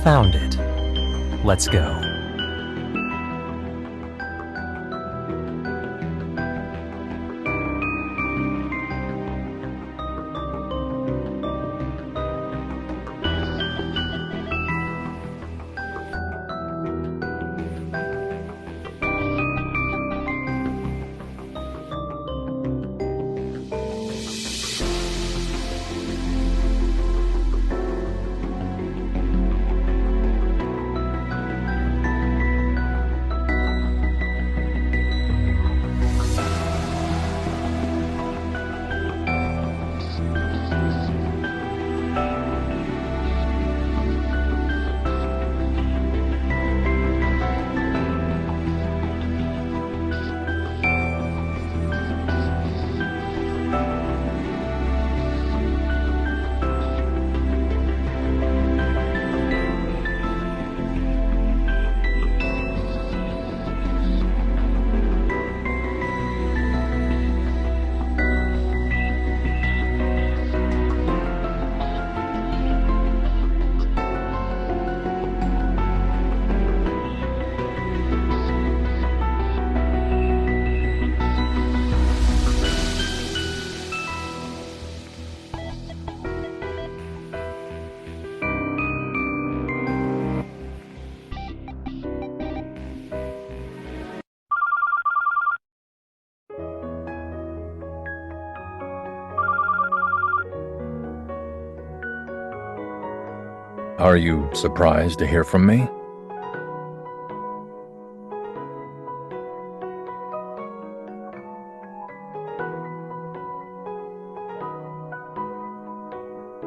Found it. Let's go. Are you surprised to hear from me?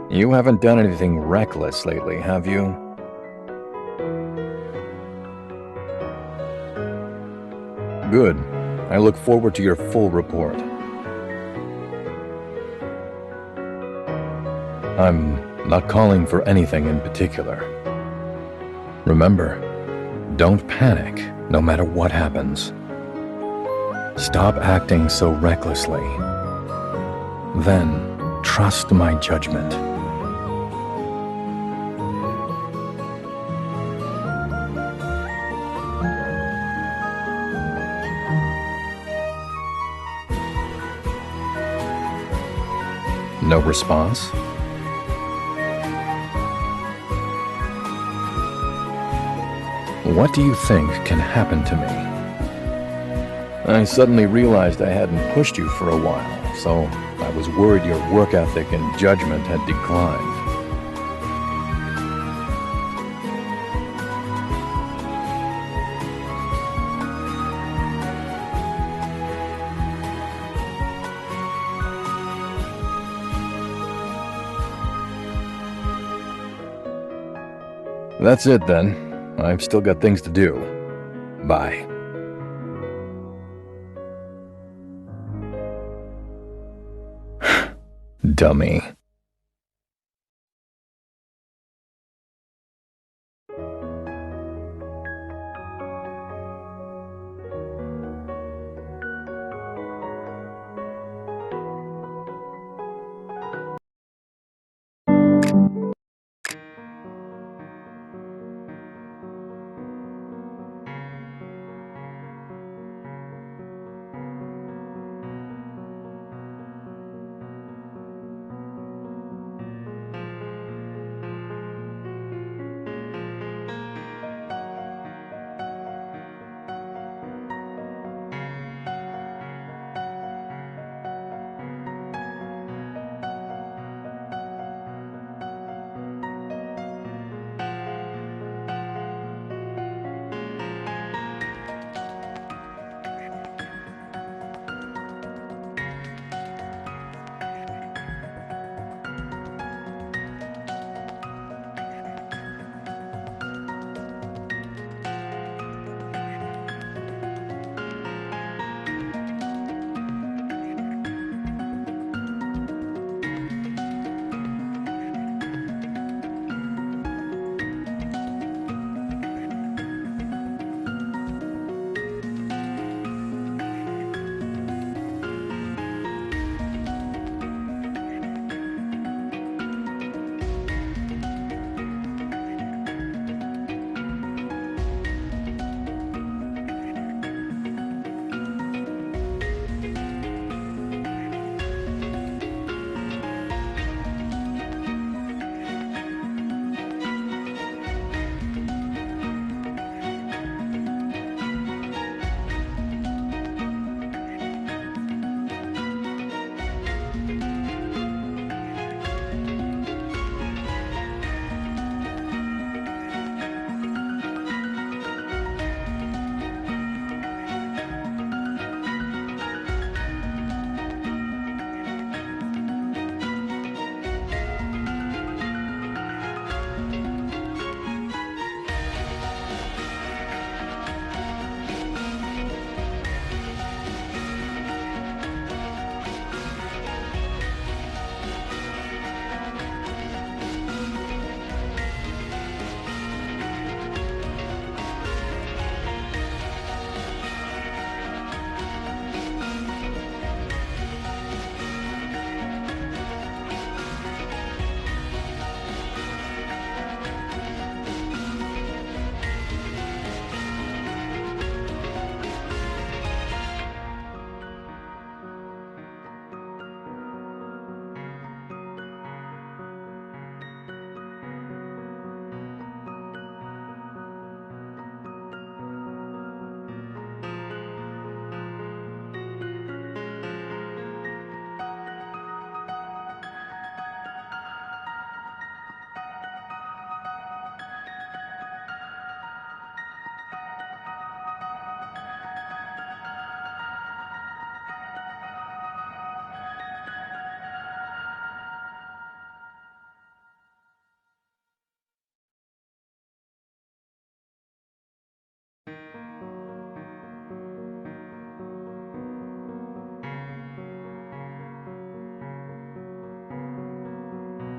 You haven't done anything reckless lately, have you? Good. I look forward to your full report. I'm not calling for anything in particular. Remember, don't panic no matter what happens. Stop acting so recklessly. Then, trust my judgment. No response? What do you think can happen to me? I suddenly realized I hadn't pushed you for a while, so I was worried your work ethic and judgment had declined. That's it then. I've still got things to do. Bye. Dummy.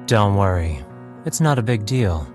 Don't worry, it's not a big deal.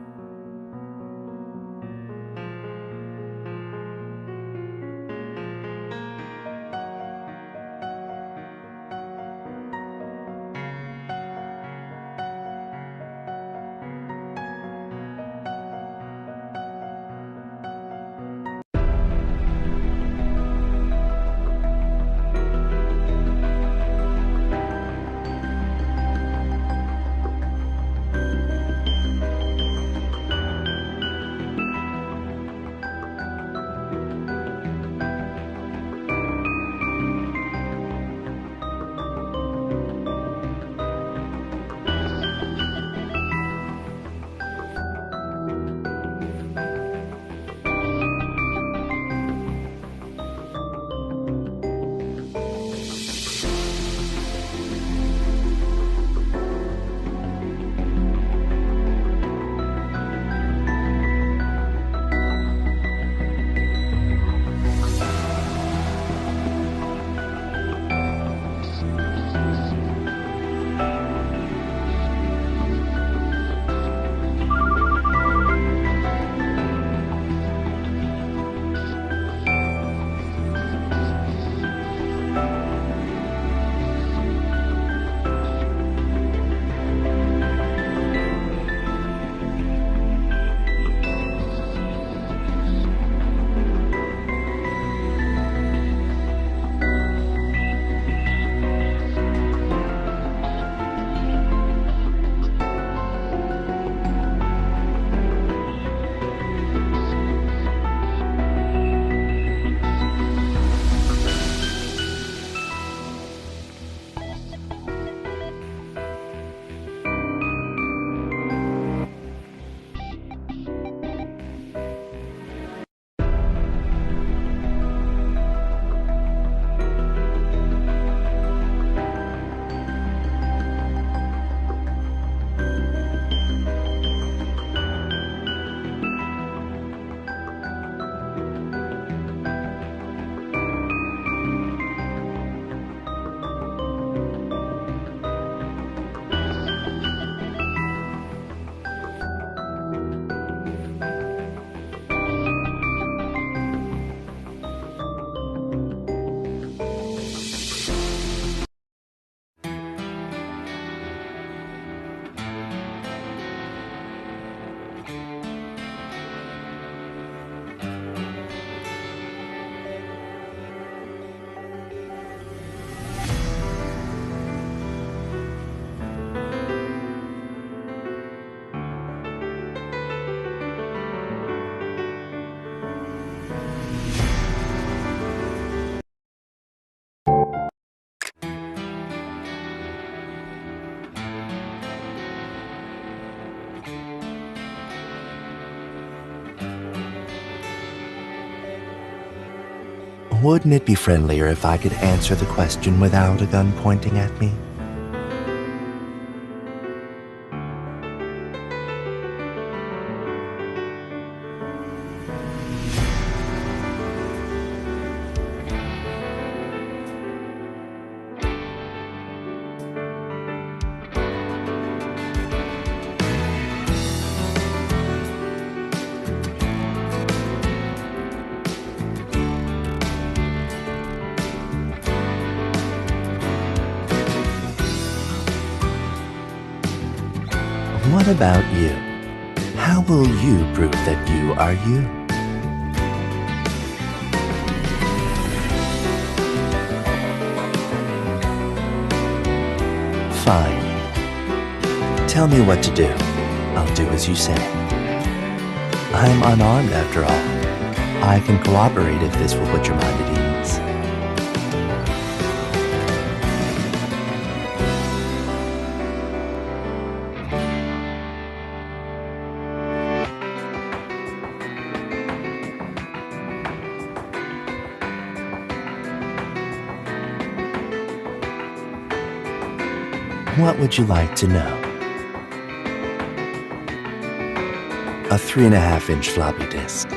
Wouldn't it be friendlier if I could answer the question without a gun pointing at me? What about you? How will you prove that you are you? Fine. Tell me what to do. I'll do as you say. I'm unarmed after all. I can cooperate if this will put your mind at ease. What would you like to know? A 3.5-inch floppy disk.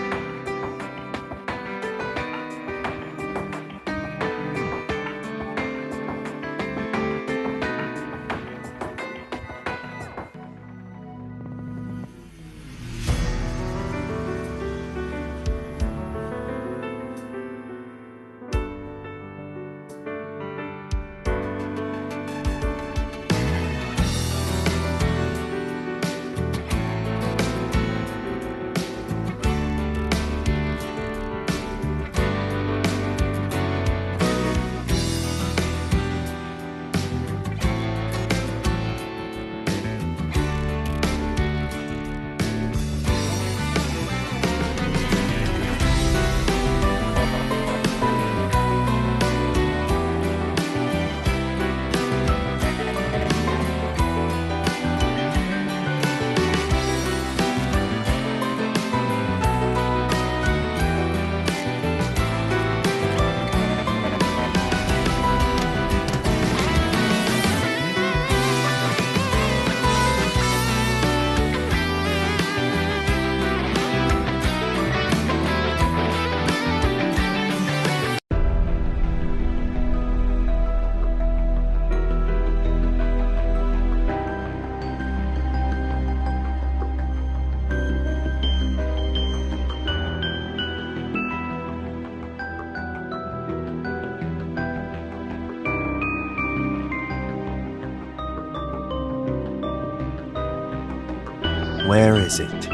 Where is it?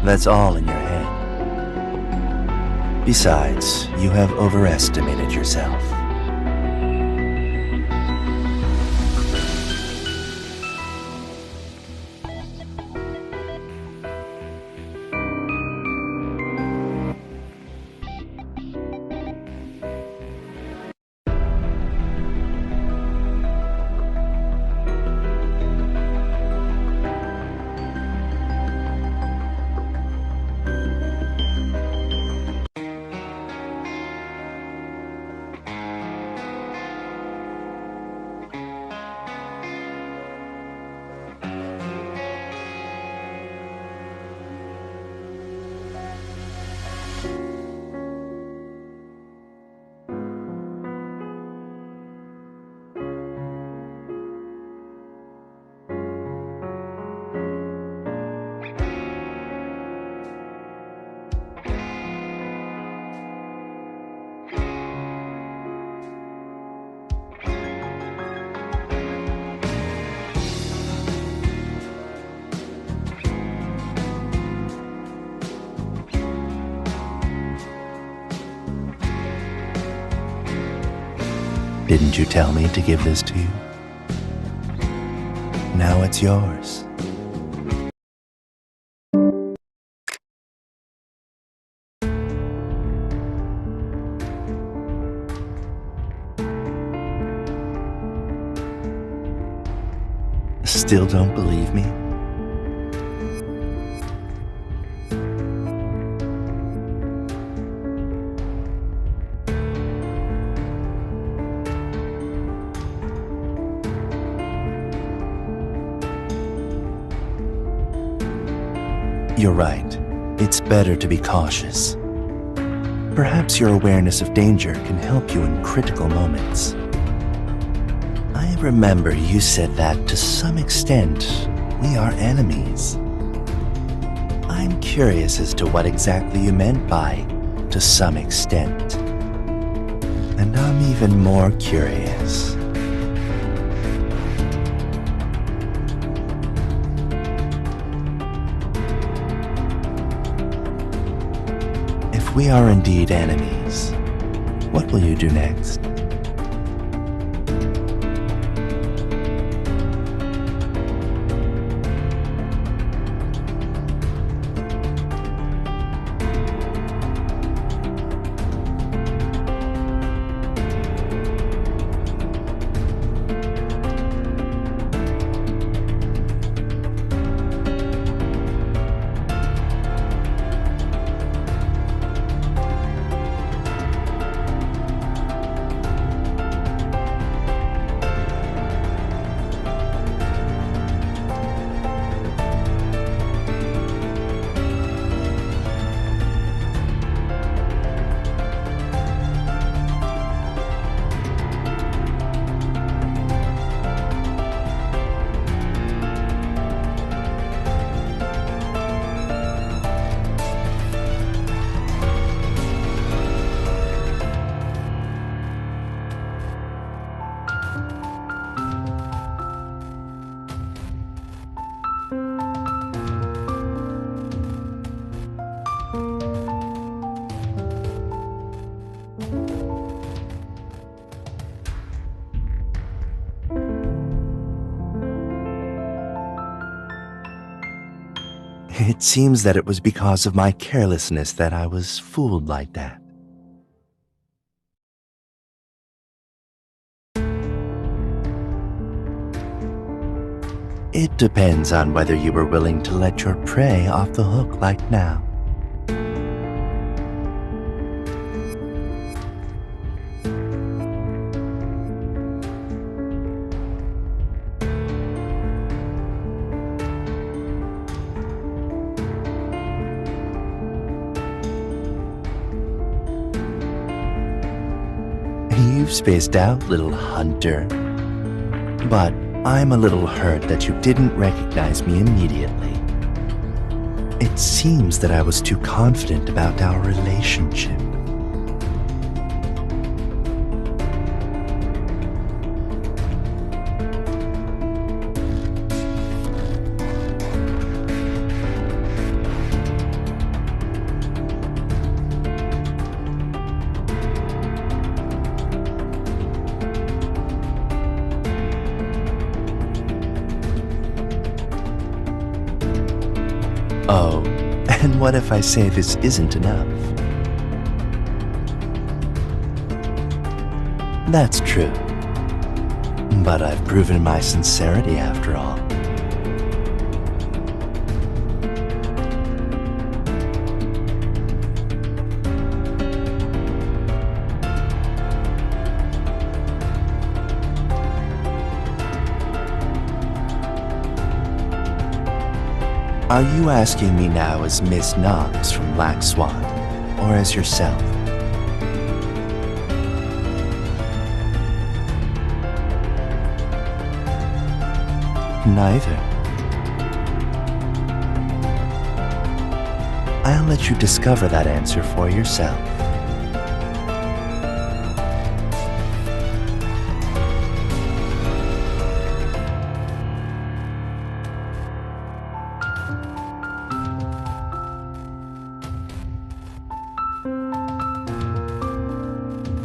That's all in your head. Besides, you have overestimated yourself. Didn't you tell me to give this to you? Now it's yours. Still don't believe me? You're right. It's better to be cautious. Perhaps your awareness of danger can help you in critical moments. I remember you said that, to some extent, we are enemies. I'm curious as to what exactly you meant by, to some extent. And I'm even more curious. If we are indeed enemies, what will you do next? It seems that it was because of my carelessness that I was fooled like that. It depends on whether you were willing to let your prey off the hook like now. You've spaced out, little hunter. But I'm a little hurt that you didn't recognize me immediately. It seems that I was too confident about our relationship. Oh, and what if I say this isn't enough? That's true. But I've proven my sincerity after all. Are you asking me now as Miss Knox from Black Swan, or as yourself? Neither. I'll let you discover that answer for yourself.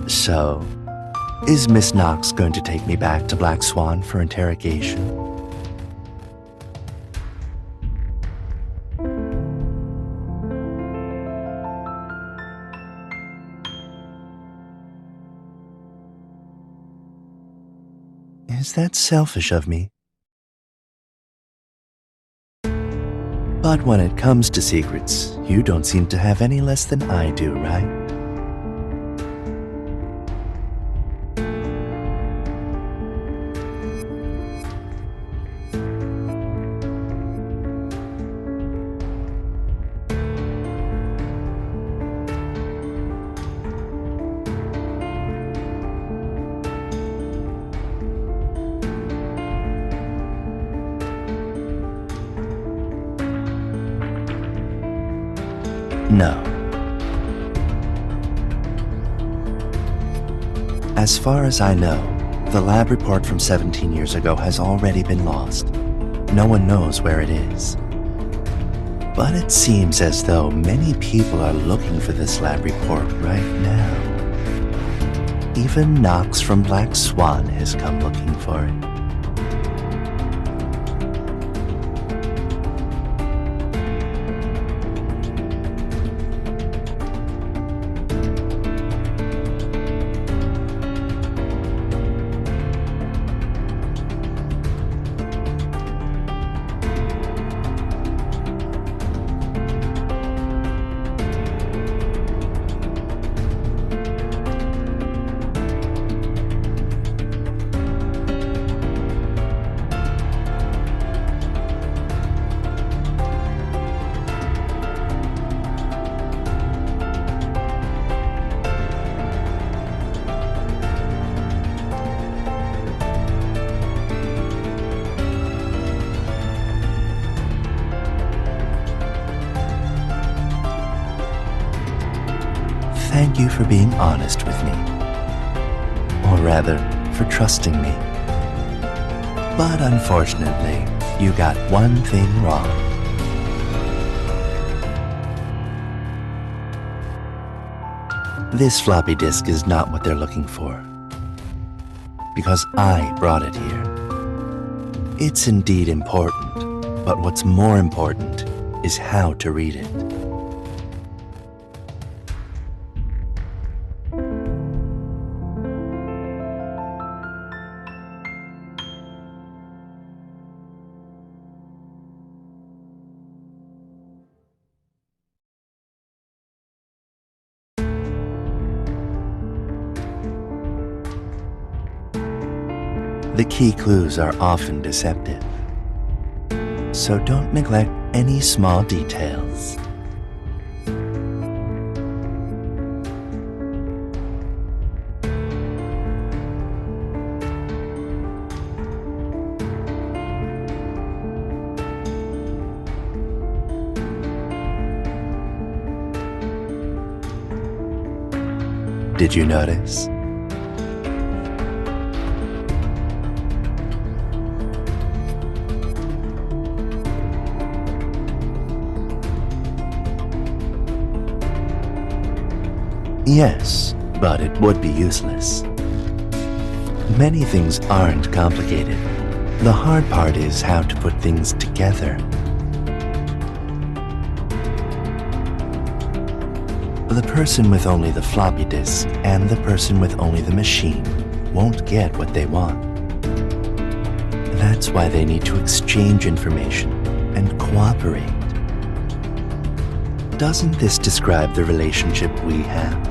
So, is Miss Knox going to take me back to Black Swan for interrogation? Is that selfish of me? But when it comes to secrets, you don't seem to have any less than I do, right? No. As far as I know, the lab report from 17 years ago has already been lost. No one knows where it is. But it seems as though many people are looking for this lab report right now. Even Knox from Black Swan has come looking for it. Thank you for being honest with me. Or rather, for trusting me. But unfortunately, you got one thing wrong. This floppy disk is not what they're looking for. Because I brought it here. It's indeed important, but what's more important is how to read it. The key clues are often deceptive, so don't neglect any small details. Did you notice? Yes, but it would be useless. Many things aren't complicated. The hard part is how to put things together. The person with only the floppy disk and the person with only the machine won't get what they want. That's why they need to exchange information and cooperate. Doesn't this describe the relationship we have?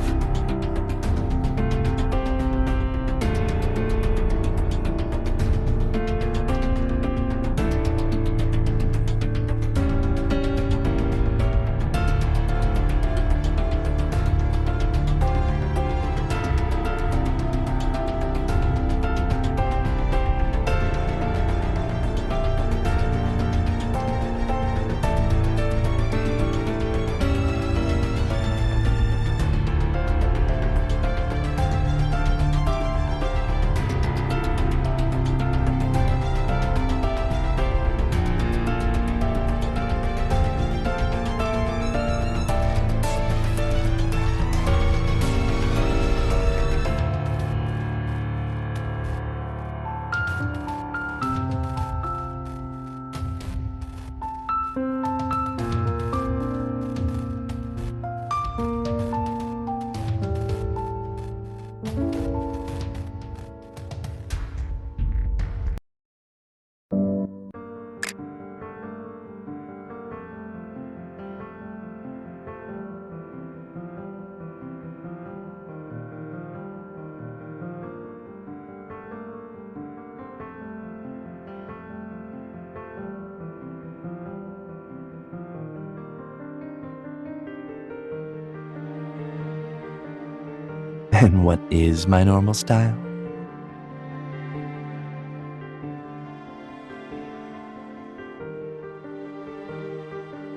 And what is my normal style?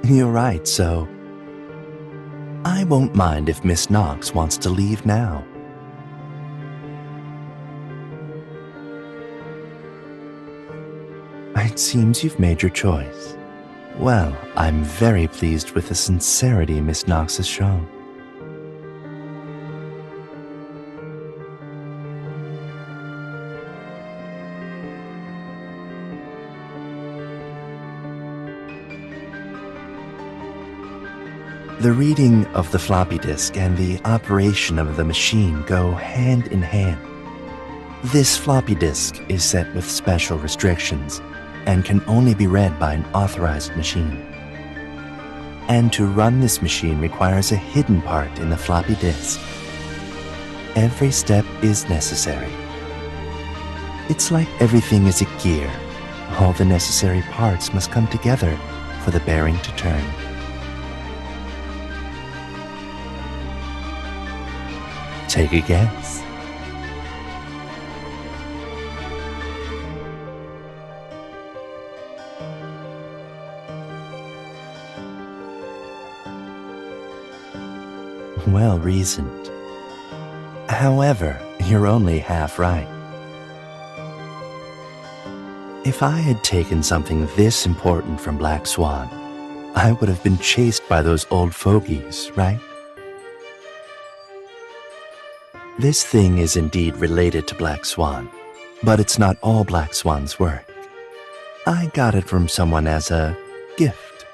You're right, so I won't mind if Miss Knox wants to leave now. It seems you've made your choice. Well, I'm very pleased with the sincerity Miss Knox has shown. The reading of the floppy disk and the operation of the machine go hand in hand. This floppy disk is set with special restrictions and can only be read by an authorized machine. And to run this machine requires a hidden part in the floppy disk. Every step is necessary. It's like everything is a gear. All the necessary parts must come together for the bearing to turn. Take a guess. Well reasoned. However, you're only half right. If I had taken something this important from Black Swan, I would have been chased by those old fogies, right? This thing is indeed related to Black Swan, but it's not all Black Swan's work. I got it from someone as a gift.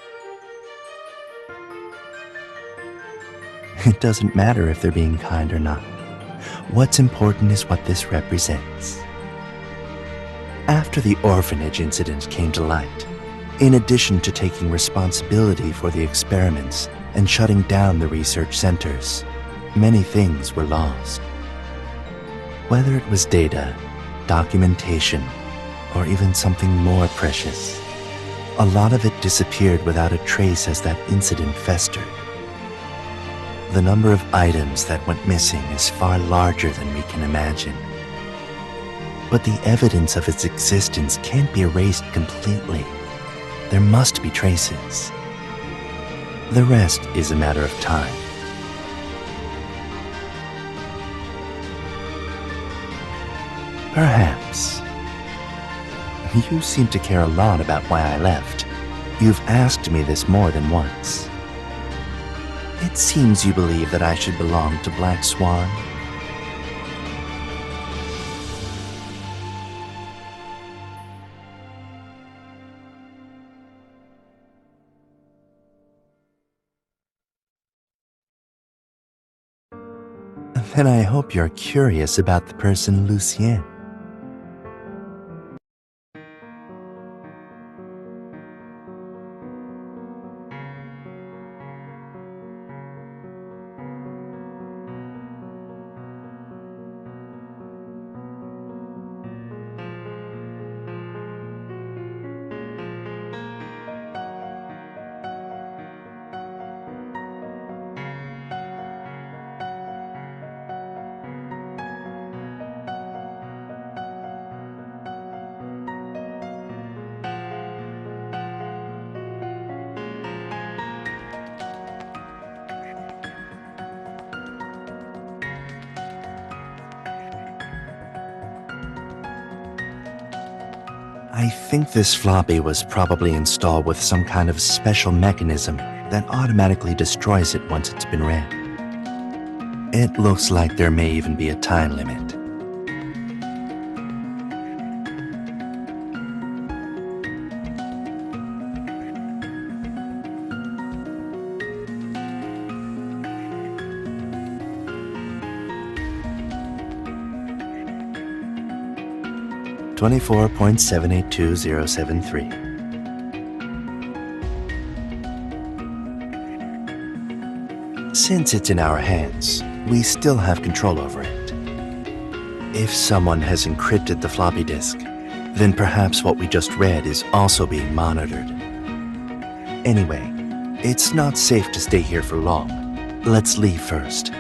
It doesn't matter if they're being kind or not. What's important is what this represents. After the orphanage incident came to light, in addition to taking responsibility for the experiments and shutting down the research centers, many things were lost. Whether it was data, documentation, or even something more precious, a lot of it disappeared without a trace as that incident festered. The number of items that went missing is far larger than we can imagine. But the evidence of its existence can't be erased completely. There must be traces. The rest is a matter of time. Perhaps. You seem to care a lot about why I left. You've asked me this more than once. It seems you believe that I should belong to Black Swan. Then I hope you're curious about the person Lucien. I think this floppy was probably installed with some kind of special mechanism that automatically destroys it once it's been read. It looks like there may even be a time limit. $24.782073. Since it's in our hands, we still have control over it. If someone has encrypted the floppy disk, then perhaps what we just read is also being monitored. Anyway, it's not safe to stay here for long. Let's leave first.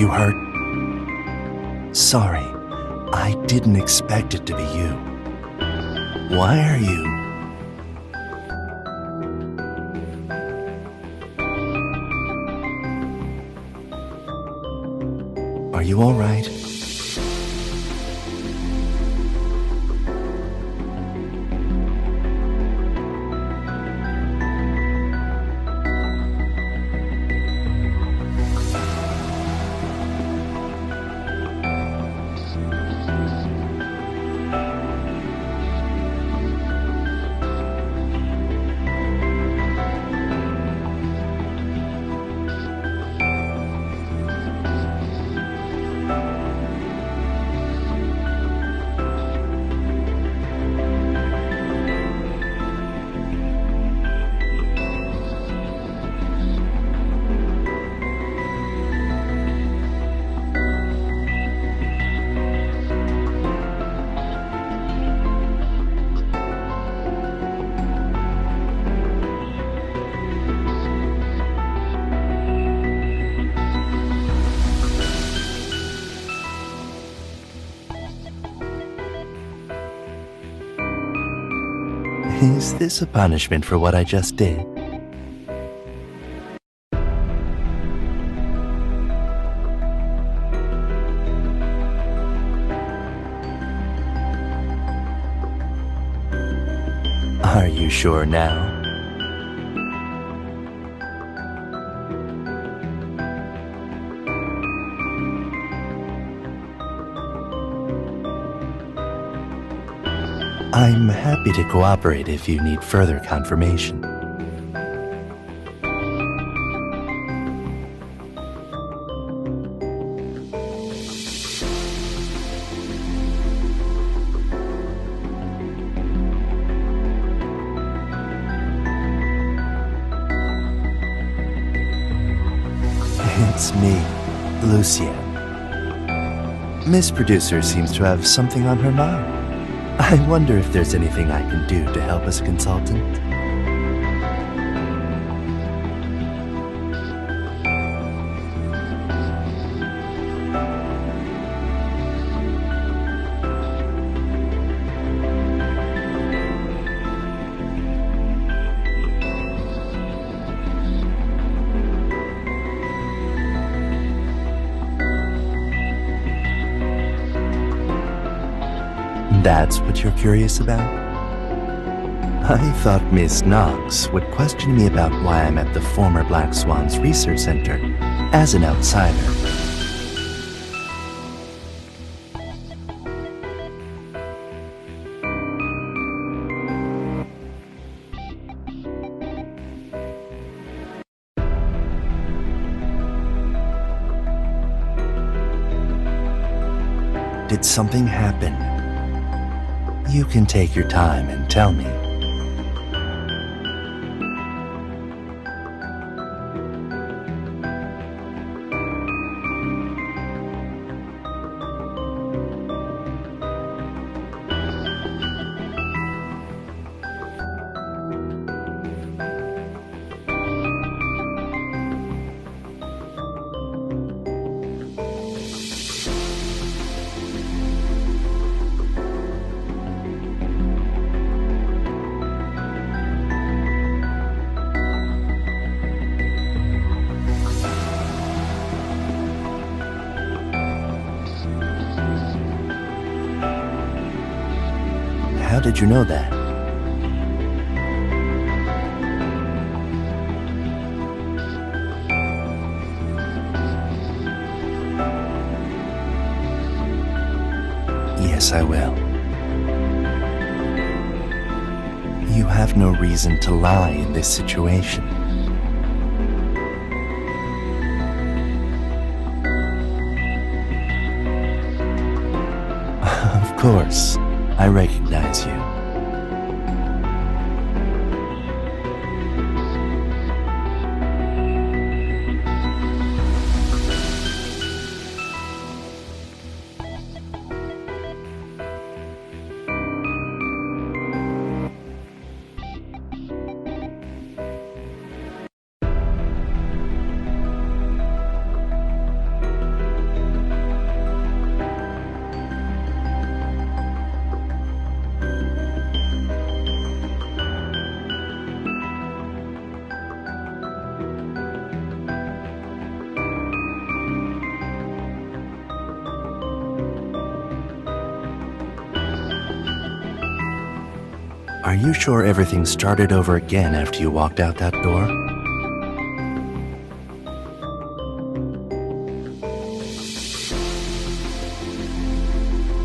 you hurt? Sorry, I didn't expect it to be you. Why are you... Are you all right? Is this a punishment for what I just did? Are you sure now? I'm happy to cooperate if you need further confirmation. It's me, Lucien. Miss Producer seems to have something on her mind. I wonder if there's anything I can do to help as a consultant. That's what you're curious about? I thought Miss Knox would question me about why I'm at the former Black Swan's Research Center as an outsider. Did something happen? You can take your time and tell me. How did you know that? Yes, I will. You have no reason to lie in this situation. Of course, I recognize you. Are you sure everything started over again after you walked out that door?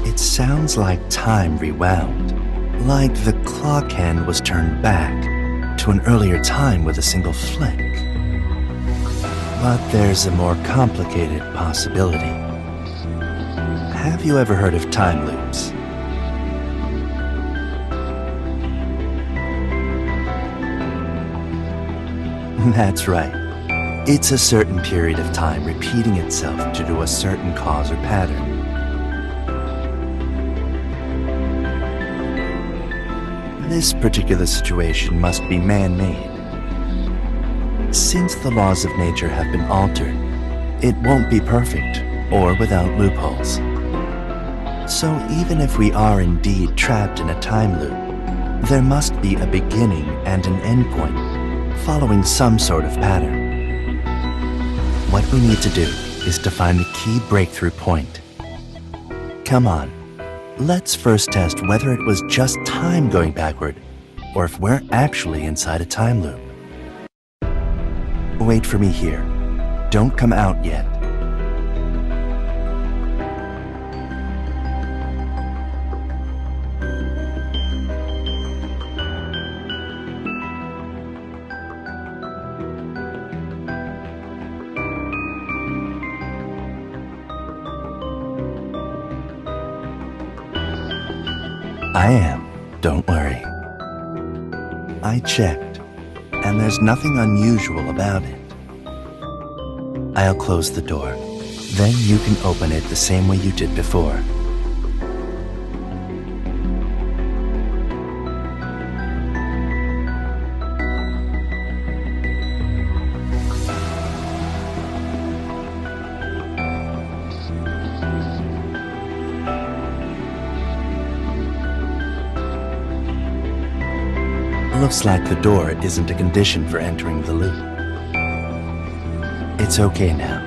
It sounds like time rewound, like the clock hand was turned back to an earlier time with a single flick. But there's a more complicated possibility. Have you ever heard of time loops? That's right. It's a certain period of time repeating itself due to a certain cause or pattern. This particular situation must be man-made. Since the laws of nature have been altered, it won't be perfect or without loopholes. So even if we are indeed trapped in a time loop, there must be a beginning and an end point, following some sort of pattern. What we need to do is to find the key breakthrough point. Come on, let's first test whether it was just time going backward, or if we're actually inside a time loop. Wait for me here. Don't come out yet. I am, don't worry. I checked, and there's nothing unusual about it. I'll close the door. Then you can open it the same way you did before. Looks like the door isn't a condition for entering the loop. It's okay now.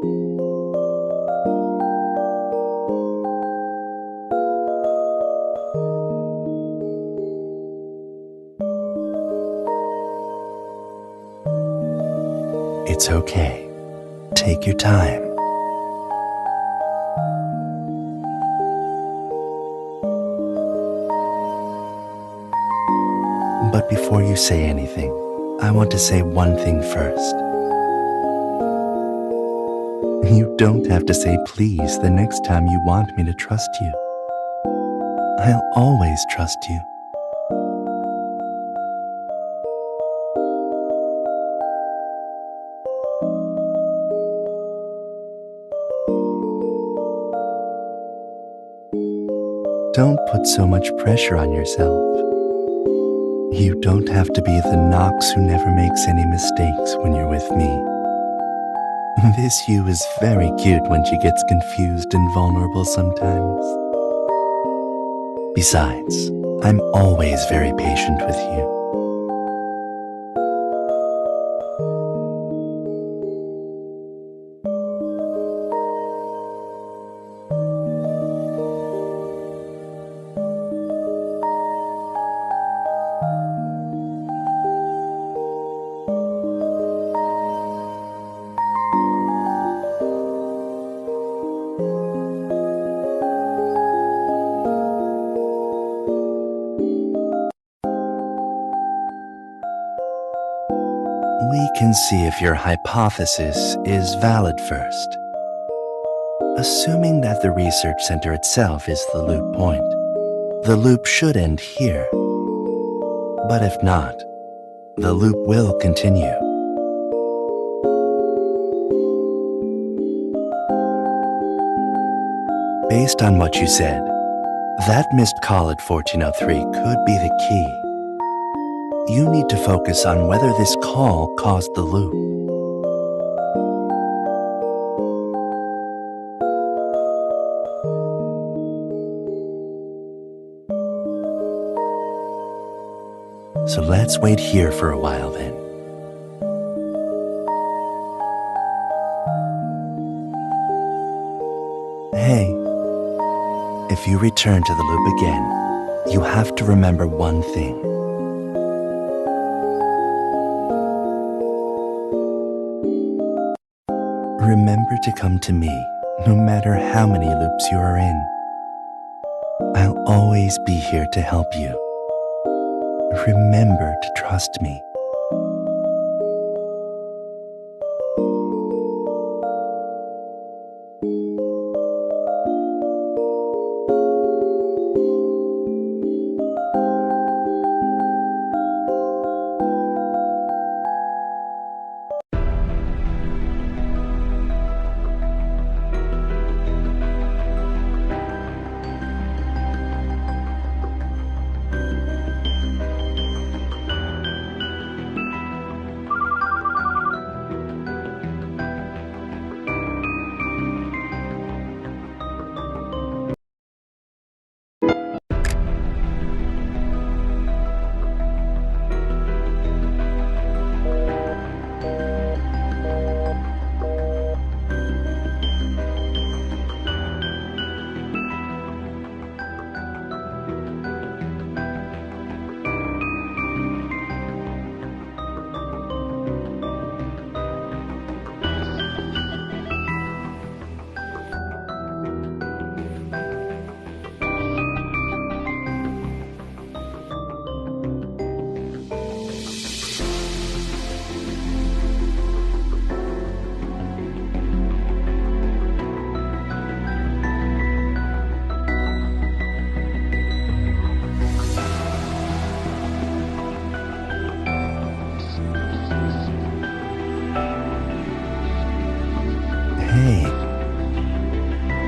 It's okay. Take your time. But before you say anything, I want to say one thing first. You don't have to say please the next time you want me to trust you. I'll always trust you. Don't put so much pressure on yourself. You don't have to be the Nox who never makes any mistakes when you're with me. This you is very cute when she gets confused and vulnerable sometimes. Besides, I'm always very patient with you. We can see if your hypothesis is valid first. Assuming that the research center itself is the loop point, the loop should end here. But if not, the loop will continue. Based on what you said, that missed call at 1403 could be the key. You need to focus on whether this call caused the loop. So let's wait here for a while then. Hey, if you return to the loop again, you have to remember one thing. Remember to come to me, no matter how many loops you are in. I'll always be here to help you. Remember to trust me.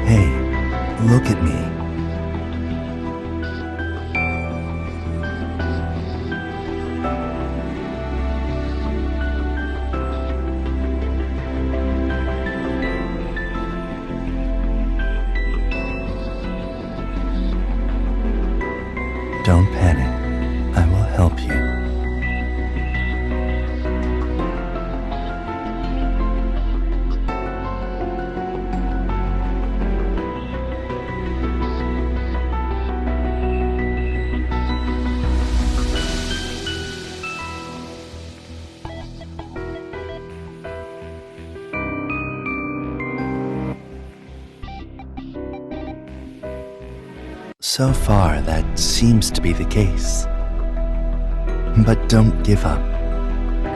Hey, look at me. Don't panic. I will help you. So far, that seems to be the case. But don't give up.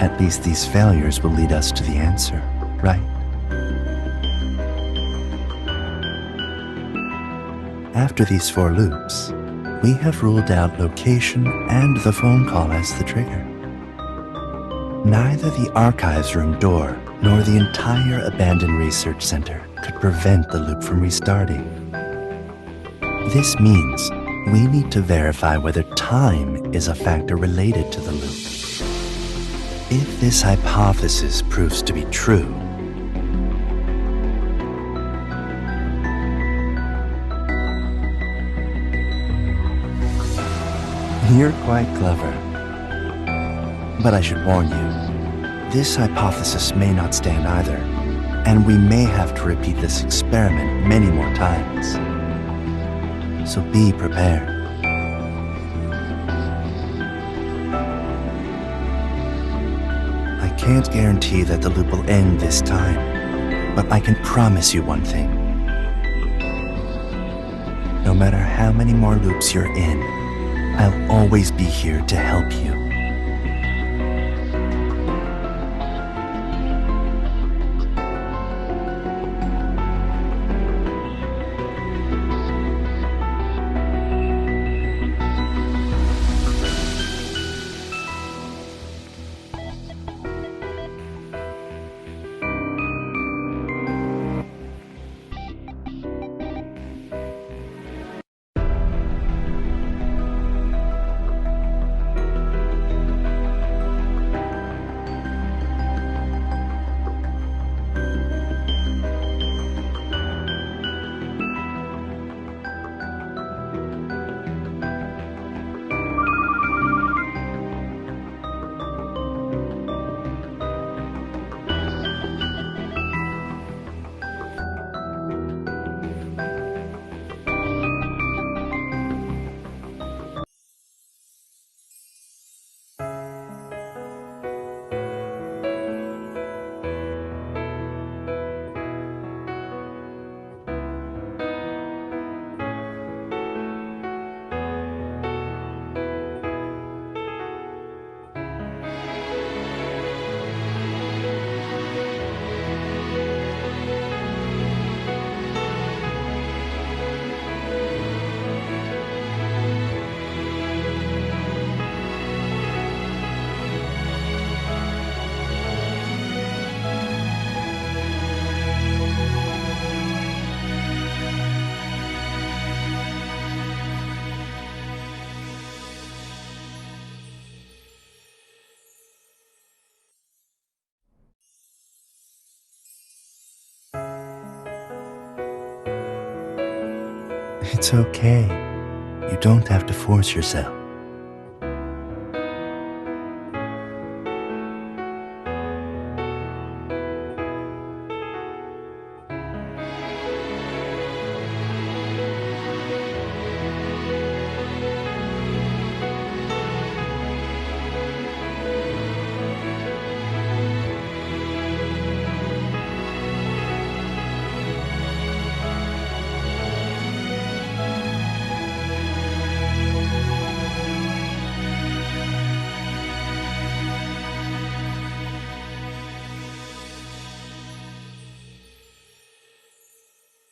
At least these failures will lead us to the answer, right? After these 4 loops, we have ruled out location and the phone call as the trigger. Neither the archives room door nor the entire abandoned research center could prevent the loop from restarting. This means we need to verify whether time is a factor related to the loop. If this hypothesis proves to be true, you're quite clever. But I should warn you, this hypothesis may not stand either, and we may have to repeat this experiment many more times. So be prepared. I can't guarantee that the loop will end this time, but I can promise you one thing. No matter how many more loops you're in, I'll always be here to help you. It's okay. You don't have to force yourself.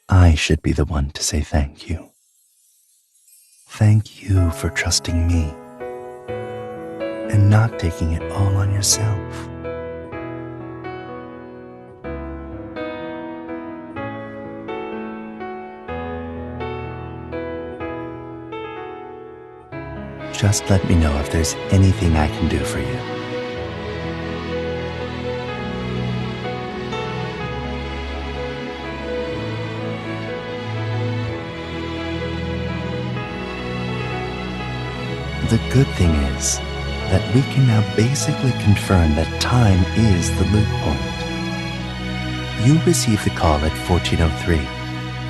I should be the one to say thank you. Thank you for trusting me and not taking it all on yourself. Just let me know if there's anything I can do for you. The good thing is that we can now basically confirm that time is the loop point. You receive the call at 1403,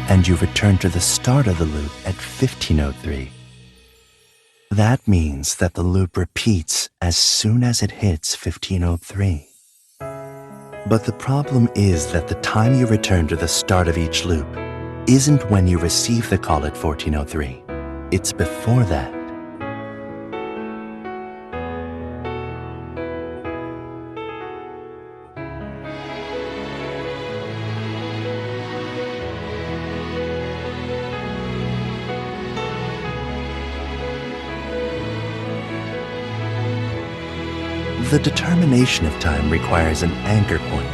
and you return to the start of the loop at 1503. That means that the loop repeats as soon as it hits 1503. But the problem is that the time you return to the start of each loop isn't when you receive the call at 1403, it's before that. The determination of time requires an anchor point.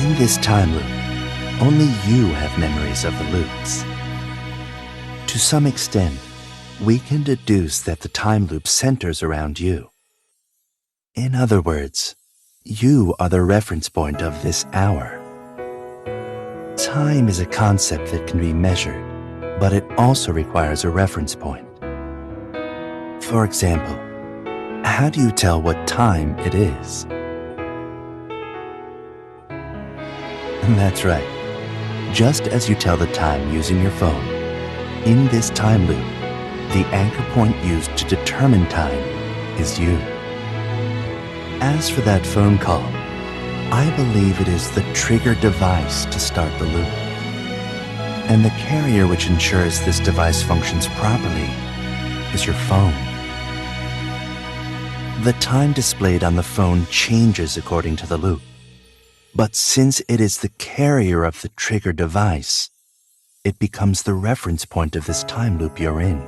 In this time loop, only you have memories of the loops. To some extent, we can deduce that the time loop centers around you. In other words, you are the reference point of this hour. Time is a concept that can be measured, but it also requires a reference point. For example, how do you tell what time it is? That's right. Just as you tell the time using your phone, in this time loop, the anchor point used to determine time is you. As for that phone call, I believe it is the trigger device to start the loop. And the carrier which ensures this device functions properly is your phone. The time displayed on the phone changes according to the loop. But since it is the carrier of the trigger device, it becomes the reference point of this time loop you're in.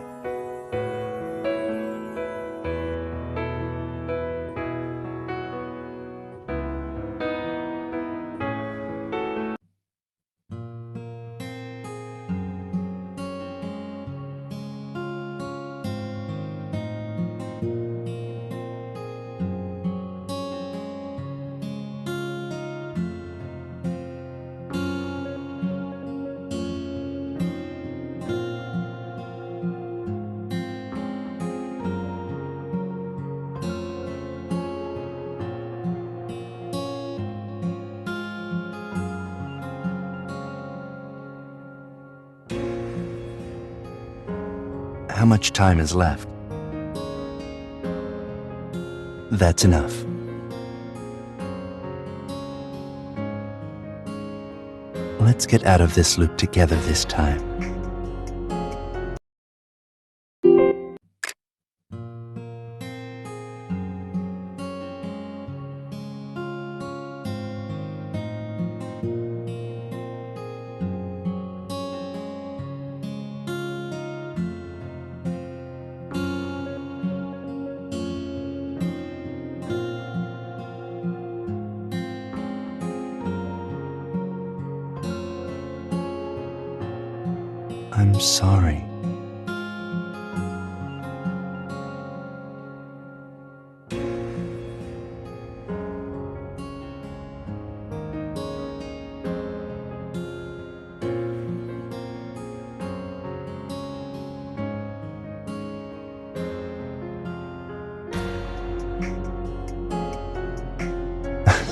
How much time is left? That's enough. Let's get out of this loop together this time. I'm sorry.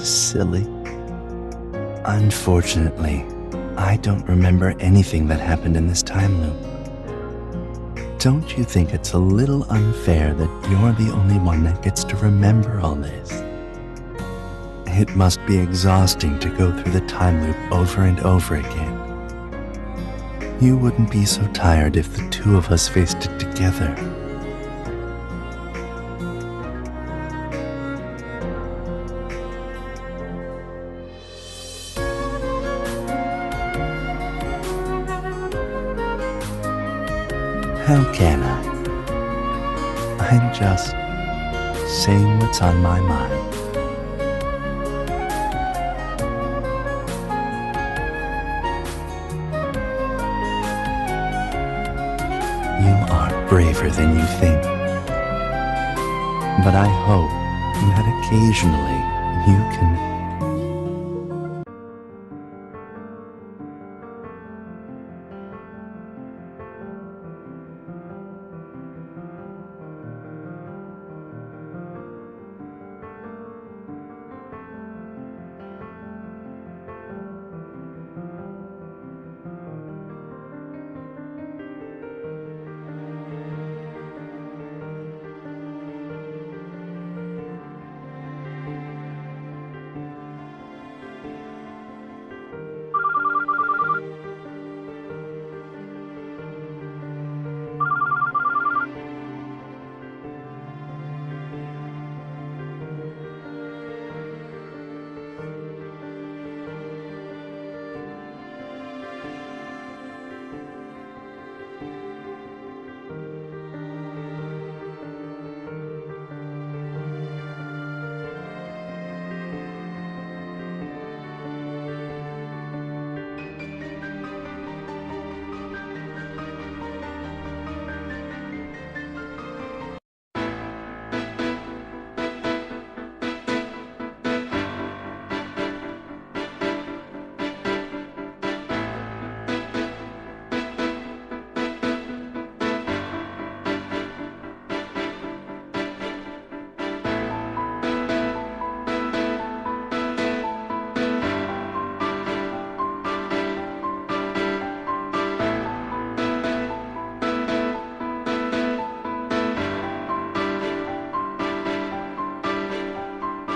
Silly. Unfortunately, I don't remember anything that happened in this time loop. Don't you think it's a little unfair that you're the only one that gets to remember all this? It must be exhausting to go through the time loop over and over again. You wouldn't be so tired if the two of us faced it together. How can I? I'm just saying what's on my mind. You are braver than you think. But I hope that occasionally you can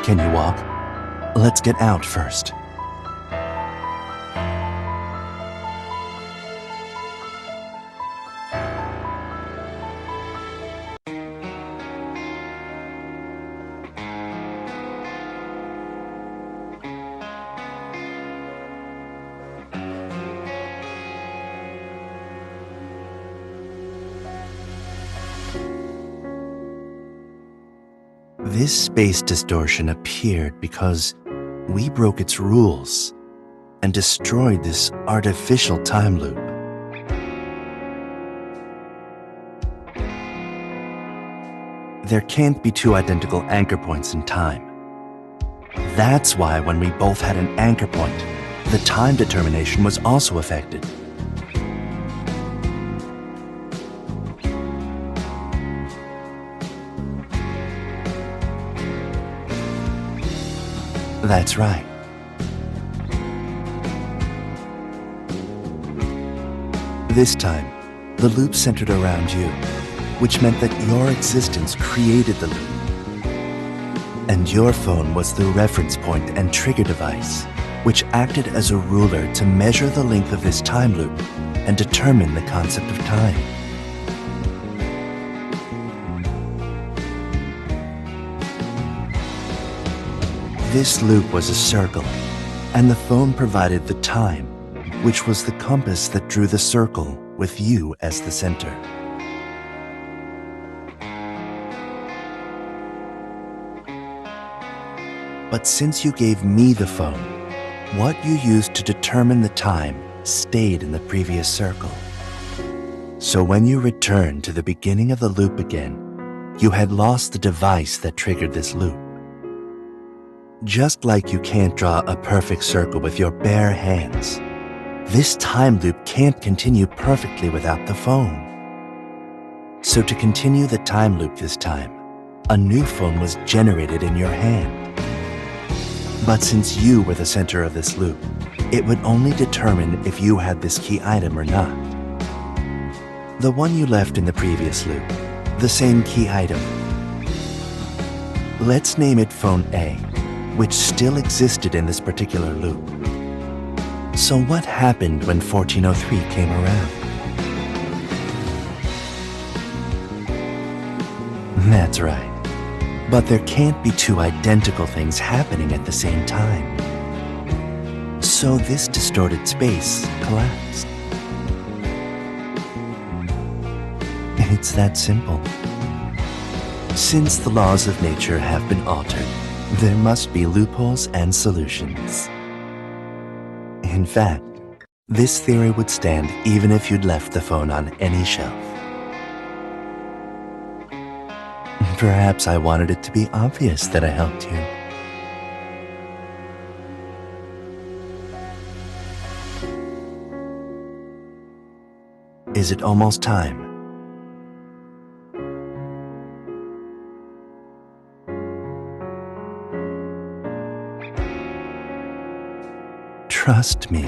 Can you walk? Let's get out first. This space distortion appeared because we broke its rules and destroyed this artificial time loop. There can't be two identical anchor points in time. That's why when we both had an anchor point, the time determination was also affected. That's right. This time, the loop centered around you, which meant that your existence created the loop. And your phone was the reference point and trigger device, which acted as a ruler to measure the length of this time loop and determine the concept of time. This loop was a circle, and the phone provided the time, which was the compass that drew the circle with you as the center. But since you gave me the phone, what you used to determine the time stayed in the previous circle. So when you returned to the beginning of the loop again, you had lost the device that triggered this loop. Just like you can't draw a perfect circle with your bare hands, this time loop can't continue perfectly without the phone. So to continue the time loop this time, a new phone was generated in your hand. But since you were the center of this loop, it would only determine if you had this key item or not. The one you left in the previous loop, the same key item. Let's name it Phone A, which still existed in this particular loop. So what happened when 1403 came around? That's right. But there can't be two identical things happening at the same time. So this distorted space collapsed. It's that simple. Since the laws of nature have been altered, there must be loopholes and solutions. In fact, this theory would stand even if you'd left the phone on any shelf. Perhaps I wanted it to be obvious that I helped you. Is it almost time? Trust me.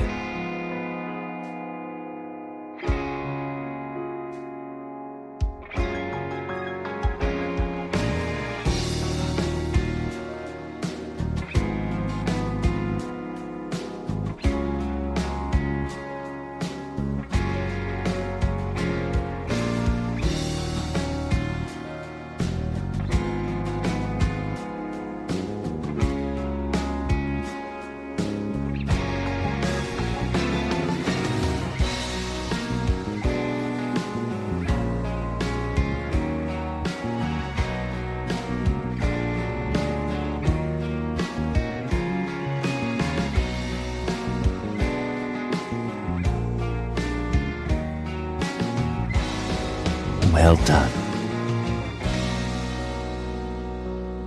Well done.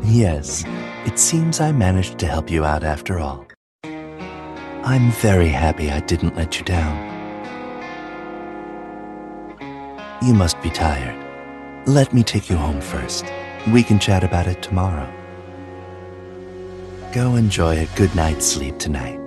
Yes, it seems I managed to help you out after all. I'm very happy I didn't let you down. You must be tired. Let me take you home first. We can chat about it tomorrow. Go enjoy a good night's sleep tonight.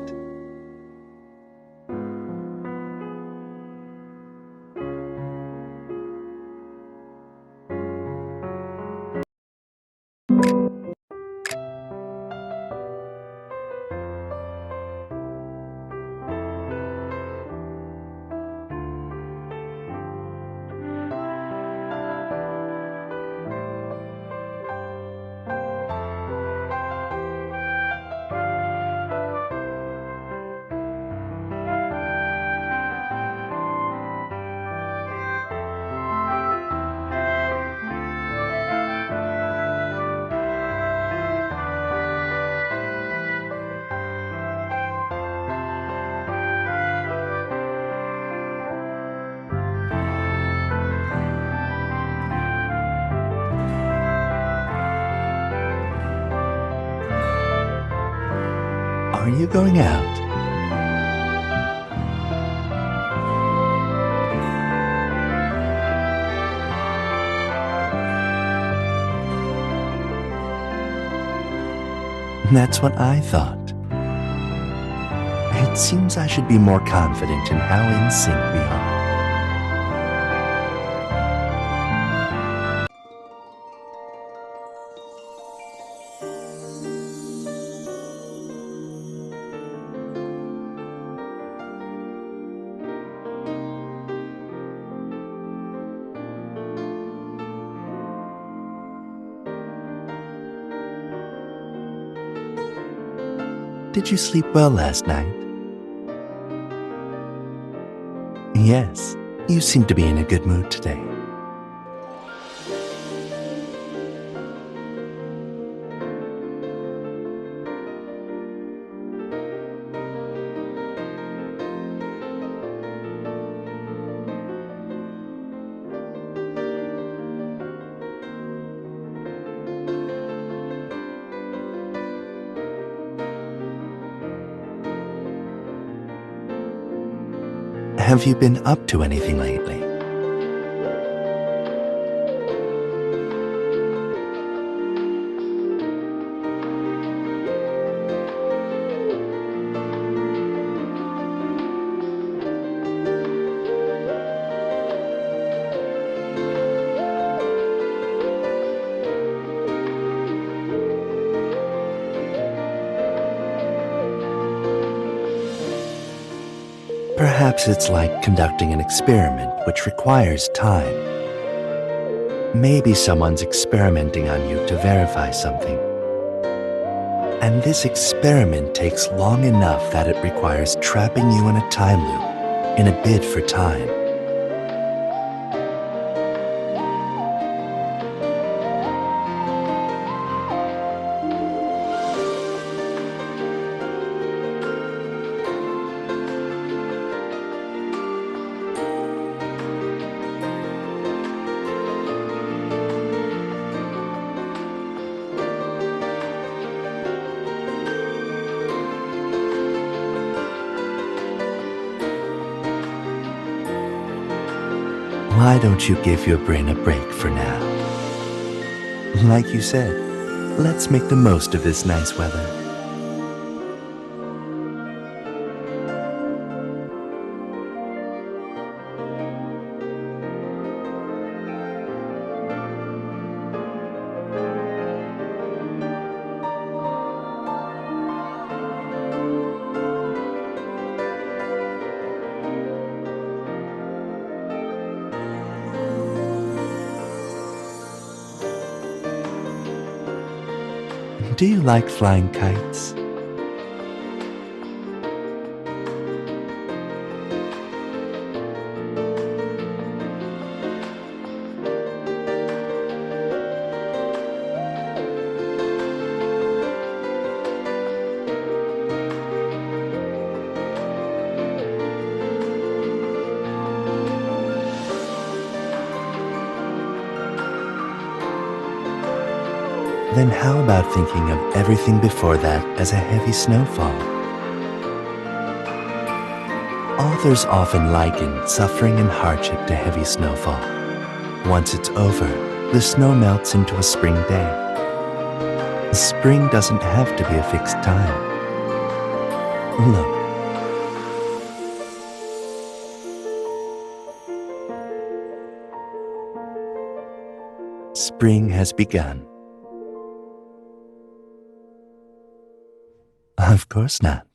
Are you going out? That's what I thought. It seems I should be more confident in how in sync we are. Did you sleep well last night? Yes, you seem to be in a good mood today. Have you been up to anything lately? Perhaps it's like conducting an experiment which requires time. Maybe someone's experimenting on you to verify something. And this experiment takes long enough that it requires trapping you in a time loop, in a bid for time. Why don't you give your brain a break for now? Like you said, let's make the most of this nice weather. Do you like flying kites? Then how about thinking of everything before that as a heavy snowfall? Authors often liken suffering and hardship to heavy snowfall. Once it's over, the snow melts into a spring day. Spring doesn't have to be a fixed time. Look. Spring has begun. Of course not.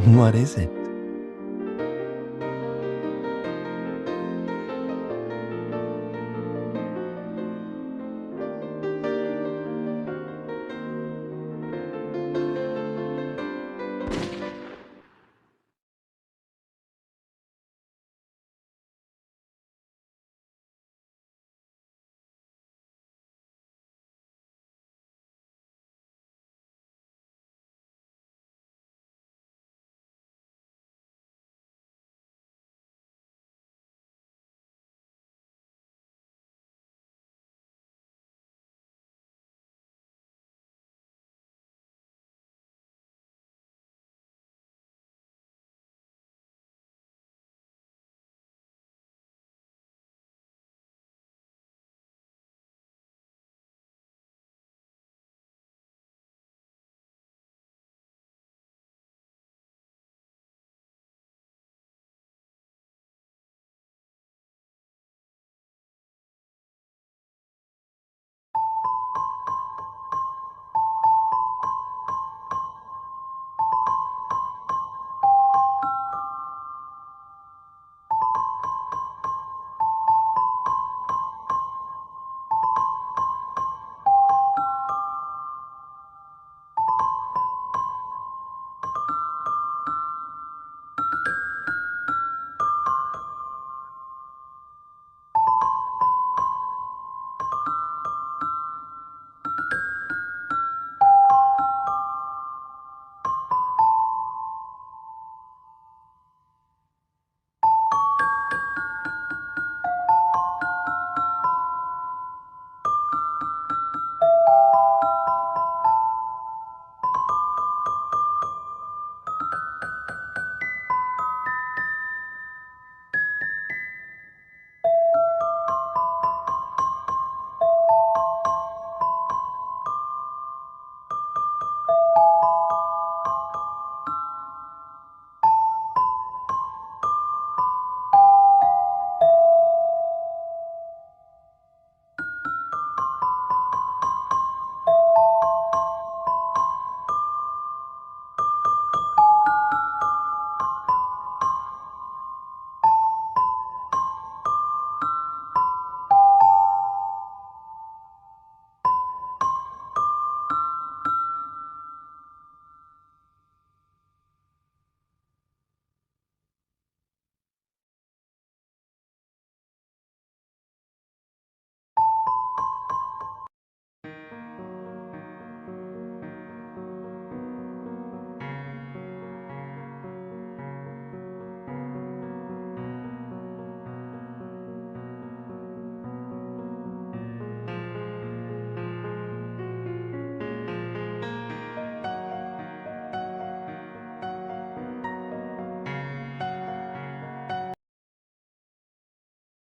What is it?